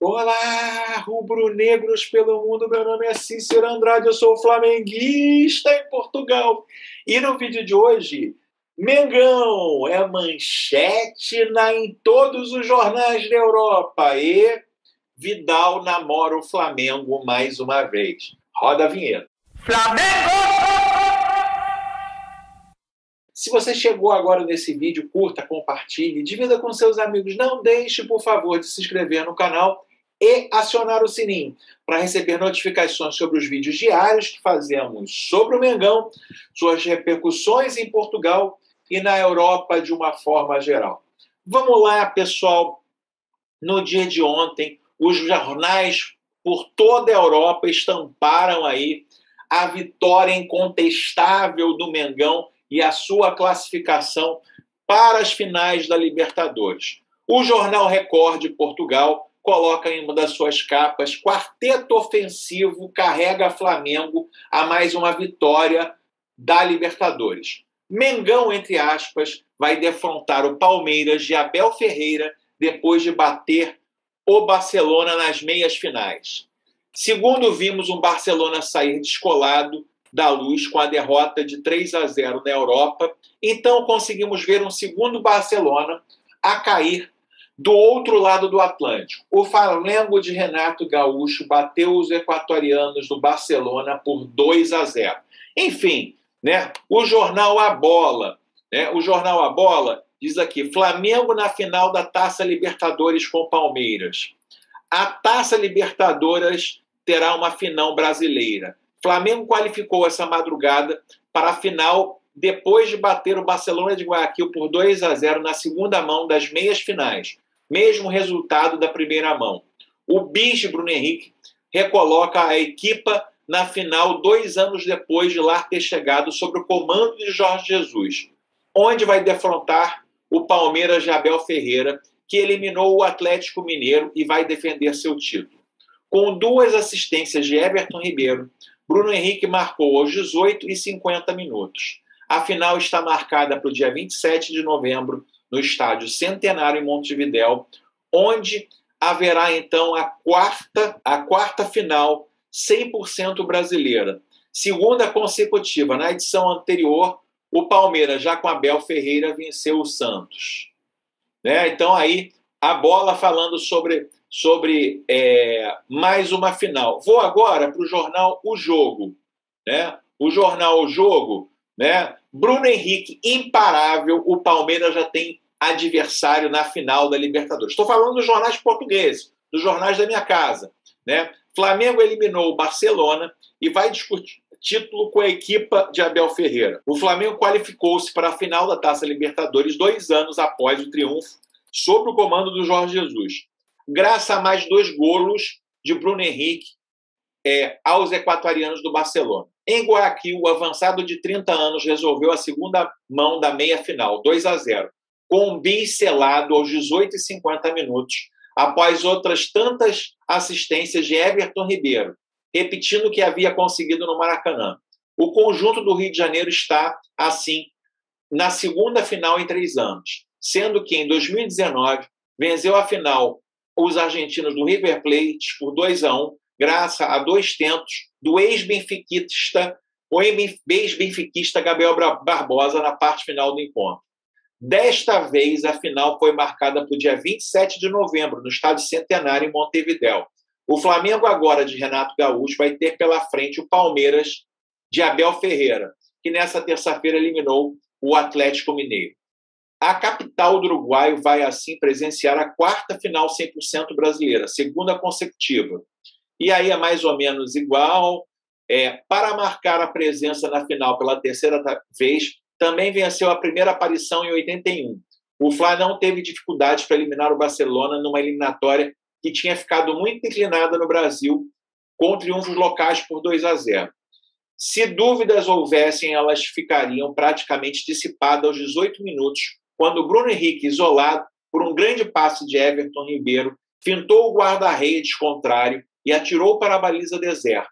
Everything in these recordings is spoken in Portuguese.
Olá, rubro-negros pelo mundo, meu nome é Cícero Andrade, eu sou flamenguista em Portugal. E no vídeo de hoje, Mengão é manchete em todos os jornais da Europa e Vidal namora o Flamengo mais uma vez. Roda a vinheta. Flamengo! Se você chegou agora nesse vídeo, curta, compartilhe, divida com seus amigos. Não deixe, por favor, de se inscrever no canal e acionar o sininho para receber notificações sobre os vídeos diários que fazemos sobre o Mengão, suas repercussões em Portugal e na Europa de uma forma geral. Vamos lá, pessoal. No dia de ontem, os jornais por toda a Europa estamparam aí a vitória incontestável do Mengão e a sua classificação para as finais da Libertadores. O jornal Record de Portugal coloca em uma das suas capas: quarteto ofensivo carrega Flamengo a mais uma vitória da Libertadores. Mengão, entre aspas, vai defrontar o Palmeiras de Abel Ferreira depois de bater o Barcelona nas meias finais. Segundo vimos um Barcelona sair descolado da luz com a derrota de 3-0 na Europa, então conseguimos ver um segundo Barcelona a cair do outro lado do Atlântico. O Flamengo de Renato Gaúcho bateu os equatorianos do Barcelona por 2-0. Enfim, né, o jornal A Bola diz aqui: Flamengo na final da Taça Libertadores com Palmeiras. A Taça Libertadores terá uma final brasileira. Flamengo qualificou essa madrugada para a final depois de bater o Barcelona de Guayaquil por 2-0 na segunda mão das meias finais. Mesmo resultado da primeira mão. O Bis Bruno Henrique recoloca a equipa na final 2 anos depois de lá ter chegado sob o comando de Jorge Jesus, onde vai defrontar o Palmeiras de Abel Ferreira, que eliminou o Atlético Mineiro e vai defender seu título. Com 2 assistências de Everton Ribeiro, Bruno Henrique marcou aos 18 e 50 minutos. A final está marcada para o dia 27 de novembro, no Estádio Centenário em Montevidéu, onde haverá então a quarta final 100% brasileira. Segunda consecutiva. Na edição anterior, o Palmeiras, já com Abel Ferreira, venceu o Santos. Né? Então aí a Bola falando sobre mais uma final. Vou agora para o jornal O Jogo. Né? O jornal O Jogo, né? Bruno Henrique, imparável, o Palmeiras já tem adversário na final da Libertadores. Estou falando dos jornais portugueses, dos jornais da minha casa. Né? Flamengo eliminou o Barcelona e vai discutir título com a equipa de Abel Ferreira. O Flamengo qualificou-se para a final da Taça Libertadores 2 anos após o triunfo sob o comando do Jorge Jesus, graças a mais 2 golos de Bruno Henrique aos equatorianos do Barcelona. Em Guayaquil, o avançado de 30 anos resolveu a segunda mão da meia-final, 2-0, com um bis selado aos 18 e 50 minutos, após outras tantas assistências de Everton Ribeiro, repetindo o que havia conseguido no Maracanã. O conjunto do Rio de Janeiro está, assim, na segunda final em 3 anos, sendo que em 2019 venceu a final os argentinos do River Plate por 2-1, graças a 2 tentos do ex-benfiquista Gabriel Barbosa na parte final do encontro. Desta vez, a final foi marcada para o dia 27 de novembro, no Estádio Centenário, em Montevidéu. O Flamengo, agora de Renato Gaúcho, vai ter pela frente o Palmeiras de Abel Ferreira, que nessa terça-feira eliminou o Atlético Mineiro. A capital do Uruguai vai, assim, presenciar a 4ª final 100% brasileira, segunda consecutiva. E aí é mais ou menos igual. Para marcar a presença na final pela 3ª vez, também venceu a primeira aparição em 81. O Fla não teve dificuldades para eliminar o Barcelona numa eliminatória que tinha ficado muito inclinada no Brasil, com triunfos locais por 2-0. Se dúvidas houvessem, elas ficariam praticamente dissipadas aos 18 minutos, quando Bruno Henrique, isolado por um grande passe de Everton Ribeiro, fintou o guarda-redes contrário e atirou para a baliza deserta,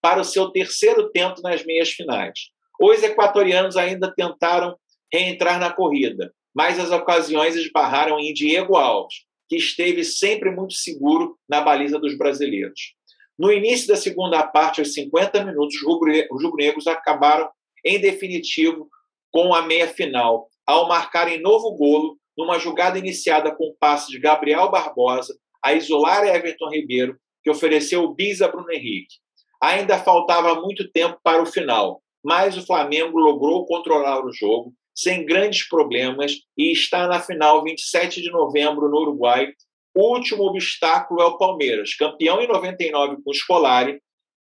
para o seu 3º tento nas meias finais. Os equatorianos ainda tentaram reentrar na corrida, mas as ocasiões esbarraram em Diego Alves, que esteve sempre muito seguro na baliza dos brasileiros. No início da segunda parte, aos 50 minutos, os rubro-negros acabaram, em definitivo, com a meia-final, ao marcarem novo golo numa jogada iniciada com o passe de Gabriel Barbosa a isolar Everton Ribeiro, que ofereceu o bis a Bruno Henrique. Ainda faltava muito tempo para o final, mas o Flamengo logrou controlar o jogo sem grandes problemas e está na final 27 de novembro no Uruguai. O último obstáculo é o Palmeiras, campeão em 99 com o Scolari,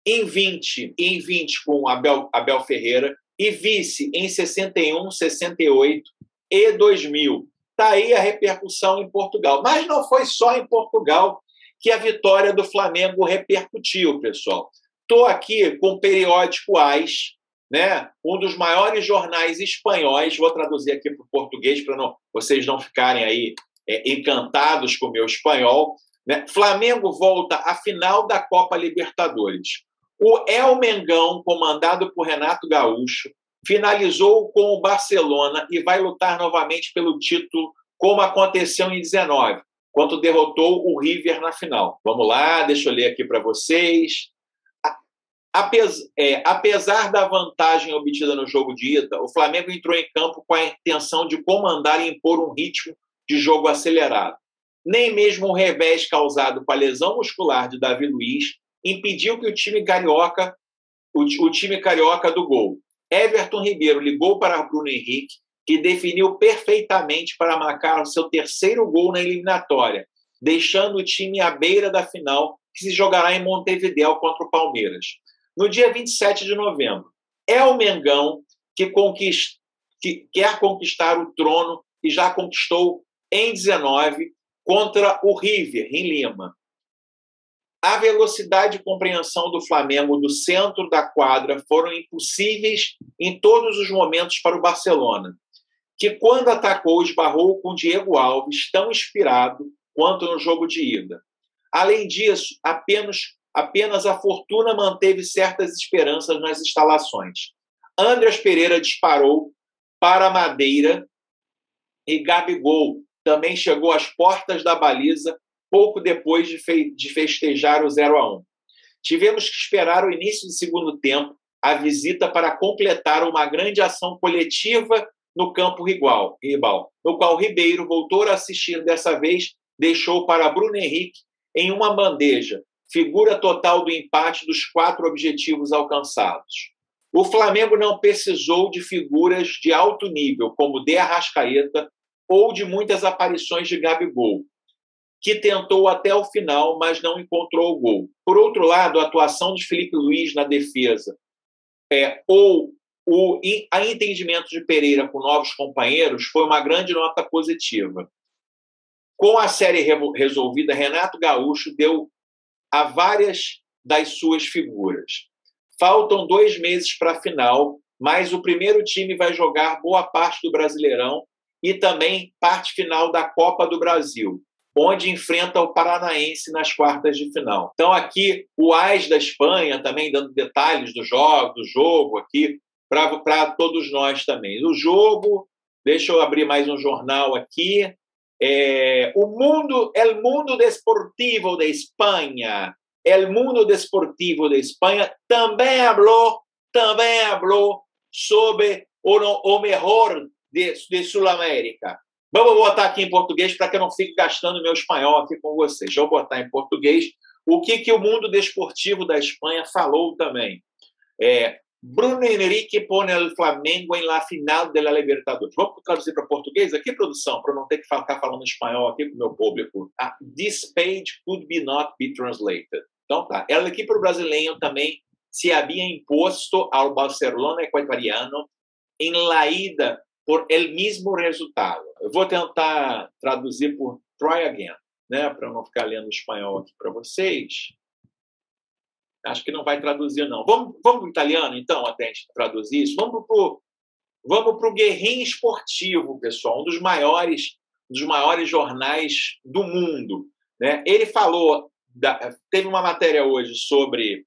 em 20 com Abel Ferreira e vice em 61, 68 e 2000. Está aí a repercussão em Portugal. Mas não foi só em Portugal que a vitória do Flamengo repercutiu, pessoal. Estou aqui com o periódico AS, né? Um dos maiores jornais espanhóis. Vou traduzir aqui para o português para vocês não ficarem aí encantados com o meu espanhol. Né? Flamengo volta à final da Copa Libertadores. O El Mengão, comandado por Renato Gaúcho, finalizou com o Barcelona e vai lutar novamente pelo título, como aconteceu em 19, quando derrotou o River na final. Vamos lá, deixa eu ler aqui para vocês. Apesar da vantagem obtida no jogo de ida, o Flamengo entrou em campo com a intenção de comandar e impor um ritmo de jogo acelerado. Nem mesmo o revés causado com a lesão muscular de Davi Luiz impediu que o time carioca do gol. Everton Ribeiro ligou para Bruno Henrique, que definiu perfeitamente para marcar o seu terceiro gol na eliminatória, deixando o time à beira da final, que se jogará em Montevidéu contra o Palmeiras. No dia 27 de novembro, é o Mengão que quer conquistar o trono e já conquistou em 19 contra o River, em Lima. A velocidade e compreensão do Flamengo do centro da quadra foram impossíveis em todos os momentos para o Barcelona, que, quando atacou, esbarrou com Diego Alves, tão inspirado quanto no jogo de ida. Além disso, apenas a fortuna manteve certas esperanças nas instalações. Andreas Pereira disparou para Madeira e Gabigol também chegou às portas da baliza pouco depois de festejar o 0-1. Tivemos que esperar o início do segundo tempo, a visita, para completar uma grande ação coletiva no campo rival, no qual Ribeiro voltou a assistir, dessa vez deixou para Bruno Henrique em uma bandeja, figura total do empate dos 4 objetivos alcançados. O Flamengo não precisou de figuras de alto nível, como De Arrascaeta, ou de muitas aparições de Gabigol, que tentou até o final, mas não encontrou o gol. Por outro lado, a atuação de Felipe Luiz na defesa ou o entendimento de Pereira com novos companheiros foi uma grande nota positiva. Com a série resolvida, Renato Gaúcho deu a várias das suas figuras. Faltam 2 meses para a final, mas o primeiro time vai jogar boa parte do Brasileirão e também parte final da Copa do Brasil, onde enfrenta o Paranaense nas quartas de final. Então, aqui, o AS da Espanha também dando detalhes do jogo aqui, para todos nós também. O jogo, deixa eu abrir mais um jornal aqui, El Mundo Desportivo de Espanha. El Mundo Desportivo de Espanha também falou sobre o melhor de Sul-América. Vamos botar aqui em português para que eu não fique gastando meu espanhol aqui com vocês. Deixa eu botar em português o que o Mundo Desportivo da Espanha falou também. Bruno Henrique põe o Flamengo em la final de la Libertadores. Vamos traduzir para português aqui, produção, para não ter que ficar falando espanhol aqui para o meu público. This page could not be translated. Então tá. Ela aqui para o brasileiro também se havia imposto ao Barcelona equatoriano em la ida por el mismo resultado. Eu vou tentar traduzir por try again, né, para eu não ficar lendo espanhol aqui para vocês. Acho que não vai traduzir, não. Vamos para o italiano, então, até a gente traduzir isso. Vamos para o Guerrinho Esportivo, pessoal, um dos maiores jornais do mundo. Né? Ele falou, teve uma matéria hoje sobre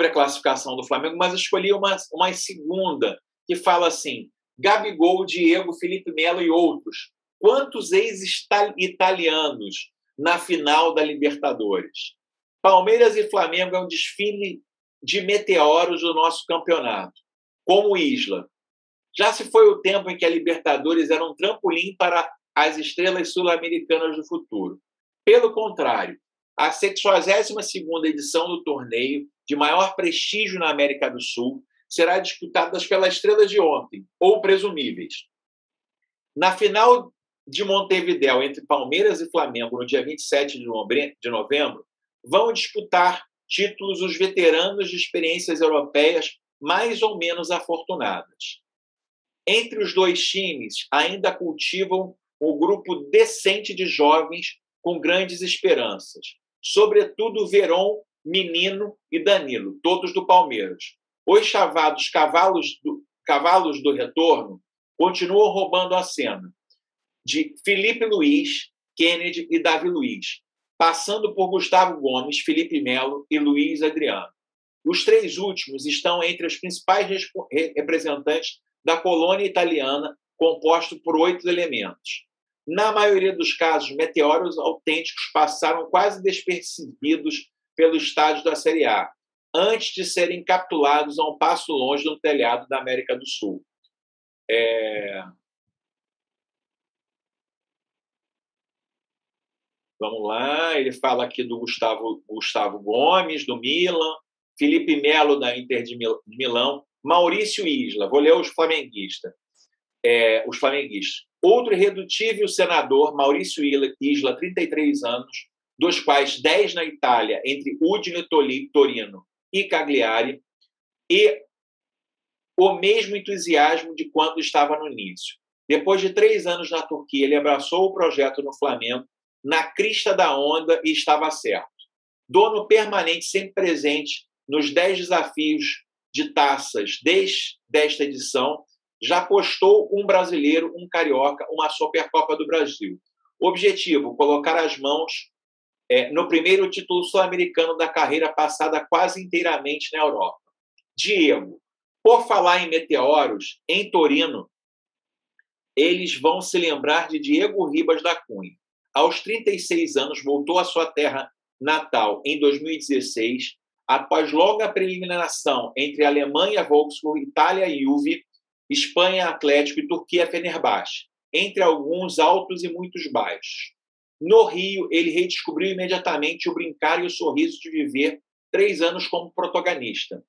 a classificação do Flamengo, mas eu escolhi uma segunda, que fala assim: Gabigol, Diego, Felipe Melo e outros Quantos ex-italianos na final da Libertadores? Palmeiras e Flamengo é um desfile de meteoros do nosso campeonato, como Isla. Já se foi o tempo em que a Libertadores era um trampolim para as estrelas sul-americanas do futuro. Pelo contrário, a 62ª edição do torneio, de maior prestígio na América do Sul, será disputada pelas estrelas de ontem, ou presumíveis. Na final de Montevidéu, entre Palmeiras e Flamengo, no dia 27 de novembro, vão disputar títulos os veteranos de experiências europeias mais ou menos afortunadas. Entre os dois times, ainda cultivam um grupo decente de jovens com grandes esperanças, sobretudo Verón, Menino e Danilo, todos do Palmeiras. Os chavados cavalos do retorno continuam roubando a cena, de Felipe Luiz, Kennedy e Davi Luiz, passando por Gustavo Gomes, Felipe Melo e Luiz Adriano. Os três últimos estão entre os principais representantes da colônia italiana, composto por 8 elementos. Na maioria dos casos, meteoros autênticos passaram quase despercebidos pelo estádio da Série A, antes de serem capturados a um passo longe no telhado da América do Sul. Vamos lá, ele fala aqui do Gustavo Gomes, do Milan, Felipe Melo, da Inter de Milão, Maurício Isla, vou ler os flamenguistas. Outro irredutível senador, Maurício Isla, 33 anos, dos quais 10 na Itália, entre Udine, Torino e Cagliari, e o mesmo entusiasmo de quando estava no início. Depois de 3 anos na Turquia, ele abraçou o projeto no Flamengo, na crista da onda, e estava certo. Dono permanente, sempre presente nos 10 desafios de taças desde esta edição, já postou um brasileiro, um carioca, uma Supercopa do Brasil. Objetivo: colocar as mãos no primeiro título sul-americano da carreira passada quase inteiramente na Europa. Diego, por falar em meteoros, em Torino, eles vão se lembrar de Diego Ribas da Cunha. Aos 36 anos, voltou à sua terra natal em 2016, após longa peregrinação entre Alemanha, Wolfsburg, Itália, Juve, Espanha, Atlético e Turquia, Fenerbahçe, entre alguns altos e muitos baixos. No Rio, ele redescobriu imediatamente o brincar e o sorriso de viver 3 anos como protagonista.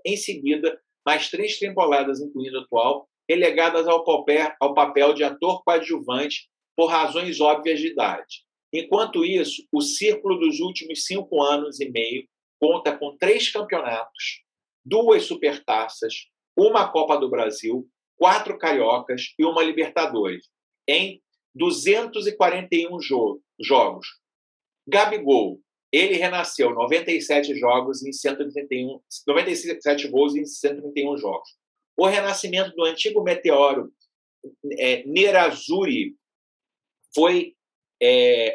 Em seguida, mais 3 temporadas, incluindo a atual, relegadas ao papel de ator coadjuvante por razões óbvias de idade. Enquanto isso, o círculo dos últimos 5 anos e meio conta com 3 campeonatos, 2 supertaças, uma Copa do Brasil, 4 cariocas e uma Libertadores, em 241 jogos. Gabigol, ele renasceu 97 jogos em 97 gols em 131 jogos. O renascimento do antigo meteoro Nerazzurri foi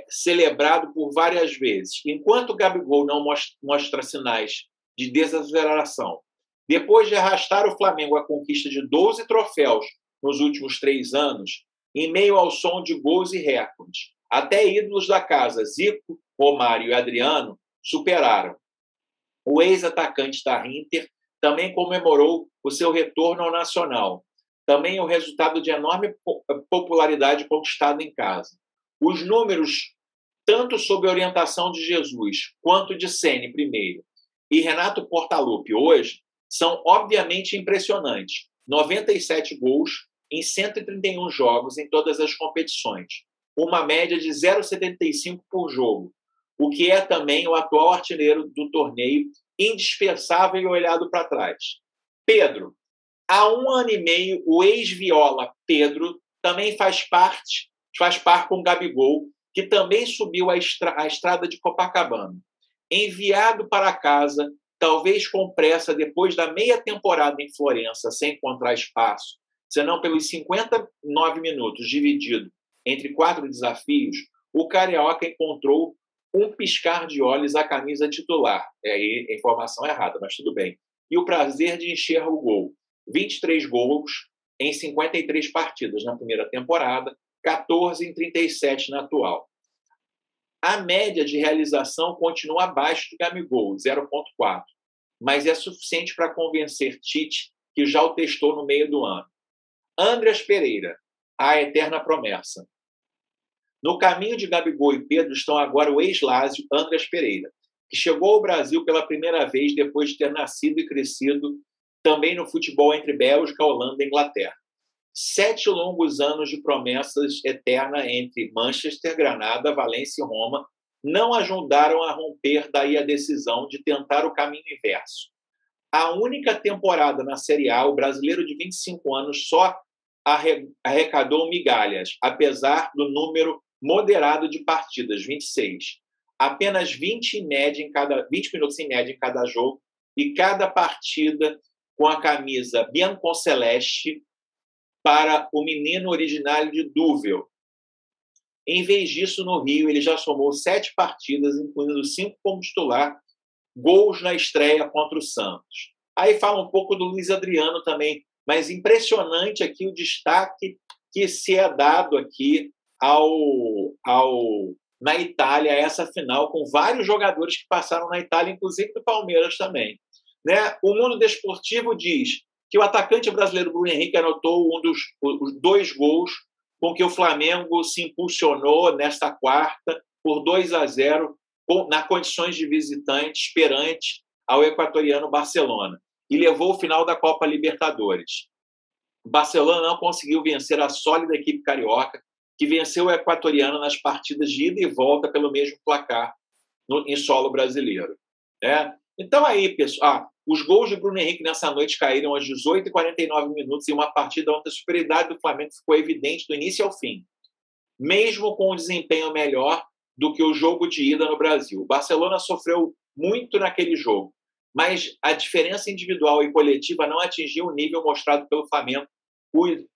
celebrado por várias vezes. Enquanto Gabigol não mostra sinais de desaceleração, depois de arrastar o Flamengo à conquista de 12 troféus nos últimos 3 anos, em meio ao som de gols e recordes, até ídolos da casa, Zico, Romário e Adriano, superaram. O ex-atacante da Inter também comemorou o seu retorno ao Nacional, também o resultado de enorme popularidade conquistada em casa. Os números, tanto sob a orientação de Jesus, quanto de Ceni primeiro, e Renato Portaluppi hoje, são obviamente impressionantes. 97 gols em 131 jogos em todas as competições, uma média de 0,75 por jogo, o que é também o atual artilheiro do torneio, indispensável e olhado para trás. Pedro, há 1 ano e meio, o ex-Viola Pedro também faz par com Gabigol, que também subiu a estrada de Copacabana. Enviado para casa, talvez com pressa, depois da meia temporada em Florença, sem encontrar espaço, senão pelos 59 minutos dividido entre 4 desafios, o carioca encontrou um piscar de olhos a camisa titular. A informação errada, mas tudo bem. E o prazer de encher o gol. 23 gols em 53 partidas na primeira temporada, 14 em 37 na atual. A média de realização continua abaixo de Gabigol, 0,4, mas é suficiente para convencer Tite, que já o testou no meio do ano. Andreas Pereira, a eterna promessa. No caminho de Gabigol e Pedro estão agora o ex-Lazio Andreas Pereira, que chegou ao Brasil pela primeira vez depois de ter nascido e crescido também no futebol entre Bélgica, Holanda e Inglaterra. 7 longos anos de promessas eterna entre Manchester, Granada, Valência e Roma não ajudaram a romper daí a decisão de tentar o caminho inverso. A única temporada na Série A, o brasileiro de 25 anos só arrecadou migalhas, apesar do número moderado de partidas, 26. Apenas 20 minutos em média em cada jogo, e cada partida com a camisa bianconceleste para o menino originário de Duvel. Em vez disso, no Rio, ele já somou 7 partidas, incluindo 5 como titular, gols na estreia contra o Santos. Aí fala um pouco do Luiz Adriano também, mas impressionante aqui o destaque que se é dado aqui na Itália, essa final, com vários jogadores que passaram na Itália, inclusive do Palmeiras também. Né? O Mundo Desportivo diz que o atacante brasileiro Bruno Henrique anotou os 2 gols com que o Flamengo se impulsionou nesta quarta por 2-0 nas condições de visitante perante ao equatoriano Barcelona e levou o final da Copa Libertadores. O Barcelona não conseguiu vencer a sólida equipe carioca, que venceu o equatoriano nas partidas de ida e volta pelo mesmo placar em solo brasileiro. Né? Então aí, pessoal, os gols de Bruno Henrique nessa noite caíram aos 18h49 em uma partida onde a superioridade do Flamengo ficou evidente do início ao fim, mesmo com um desempenho melhor do que o jogo de ida no Brasil. O Barcelona sofreu muito naquele jogo, mas a diferença individual e coletiva não atingiu o nível mostrado pelo Flamengo,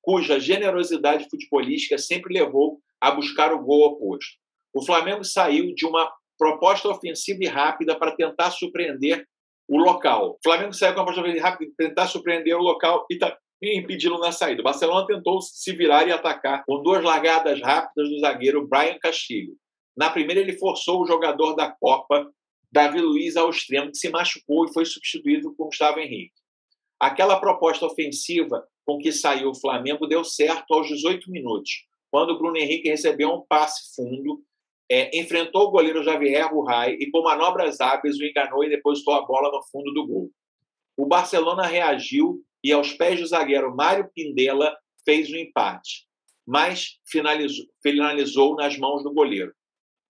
cuja generosidade futebolística sempre levou a buscar o gol oposto. O Flamengo saiu de uma proposta ofensiva e rápida para tentar surpreender o local. O Flamengo saiu com uma proposta ofensiva rápida para tentar surpreender o local e impedi-lo na saída. O Barcelona tentou se virar e atacar com 2 largadas rápidas do zagueiro Brian Castilho. Na primeira, ele forçou o jogador da Copa, Davi Luiz, ao extremo, que se machucou e foi substituído por Gustavo Henrique. Aquela proposta ofensiva com que saiu o Flamengo deu certo aos 18 minutos, quando o Bruno Henrique recebeu um passe fundo, enfrentou o goleiro Javier Burray e, com manobras hábeis, o enganou e depositou a bola no fundo do gol. O Barcelona reagiu e, aos pés do zagueiro Mário Pindella, fez o empate, mas finalizou nas mãos do goleiro.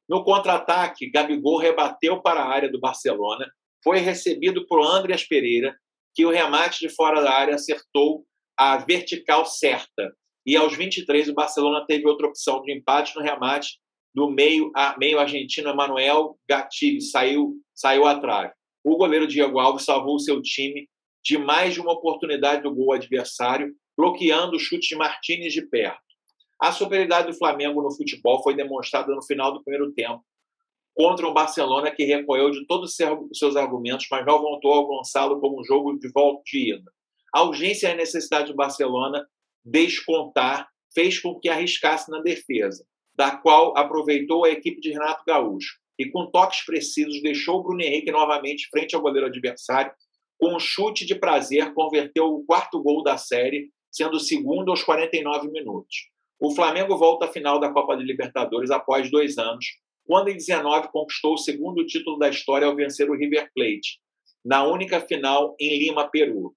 No contra-ataque, Gabigol rebateu para a área do Barcelona, foi recebido por Andreas Pereira, que o remate de fora da área acertou a vertical certa. E aos 23, o Barcelona teve outra opção de empate no remate do meio argentino Emanuel Gattibe, saiu à trave. O goleiro Diego Alves salvou o seu time de mais de uma oportunidade do gol adversário, bloqueando o chute de Martínez de perto. A superioridade do Flamengo no futebol foi demonstrada no final do primeiro tempo, contra um Barcelona que recorreu de todos os seus argumentos, mas não voltou ao Gonçalo como um jogo de volta de ida. A urgência e a necessidade do Barcelona descontar fez com que arriscasse na defesa, da qual aproveitou a equipe de Renato Gaúcho e, com toques precisos, deixou o Bruno Henrique novamente frente ao goleiro adversário. Com um chute de prazer, converteu o 4º gol da série, sendo o 2º aos 49 minutos. O Flamengo volta à final da Copa de Libertadores após 2 anos, quando em 19 conquistou o 2º título da história ao vencer o River Plate, na única final em Lima, Peru.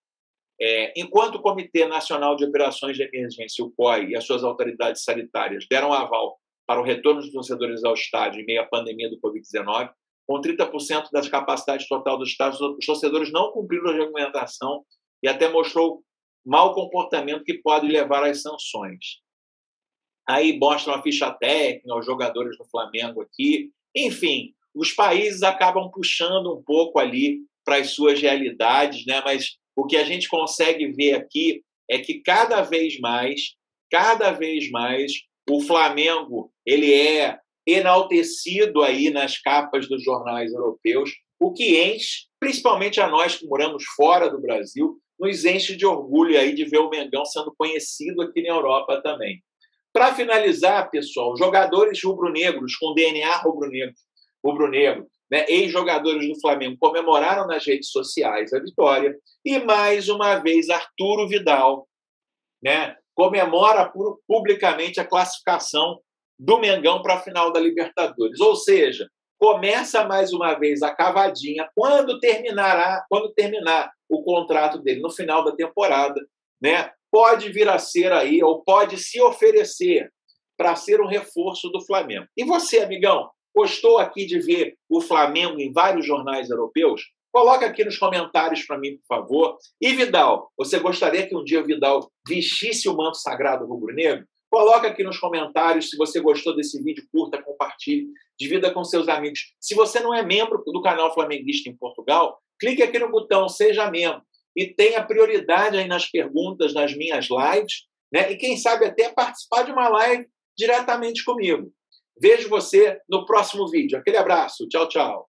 Enquanto o Comitê Nacional de Operações de Emergência, o COI, e as suas autoridades sanitárias deram aval para o retorno dos torcedores ao estádio em meio à pandemia do Covid-19, com 30% das capacidades total do estádio, os torcedores não cumpriram a regulamentação e até mostrou mau comportamento que pode levar às sanções. Aí mostram a ficha técnica, os jogadores do Flamengo aqui. Enfim, os países acabam puxando um pouco ali para as suas realidades, né? Mas o que a gente consegue ver aqui é que cada vez mais, o Flamengo ele é enaltecido aí nas capas dos jornais europeus, o que enche, principalmente a nós que moramos fora do Brasil, nos enche de orgulho aí de ver o Mengão sendo conhecido aqui na Europa também. Para finalizar, pessoal, jogadores rubro-negros com DNA rubro-negro, né, ex-jogadores do Flamengo comemoraram nas redes sociais a vitória e, mais uma vez, Arturo Vidal, né, comemora publicamente a classificação do Mengão para a final da Libertadores. Ou seja, começa mais uma vez a cavadinha quando terminar o contrato dele no final da temporada, né? Pode vir a ser aí, ou pode se oferecer para ser um reforço do Flamengo. E você, amigão, gostou aqui de ver o Flamengo em vários jornais europeus? Coloca aqui nos comentários para mim, por favor. E Vidal, você gostaria que um dia o Vidal vestisse o manto sagrado rubro-negro? Coloca aqui nos comentários se você gostou desse vídeo, curta, compartilhe, divida com seus amigos. Se você não é membro do canal Flamenguista em Portugal, clique aqui no botão Seja Membro e tenha prioridade aí nas perguntas, nas minhas lives, né? E quem sabe até participar de uma live diretamente comigo. Vejo você no próximo vídeo. Aquele abraço. Tchau, tchau.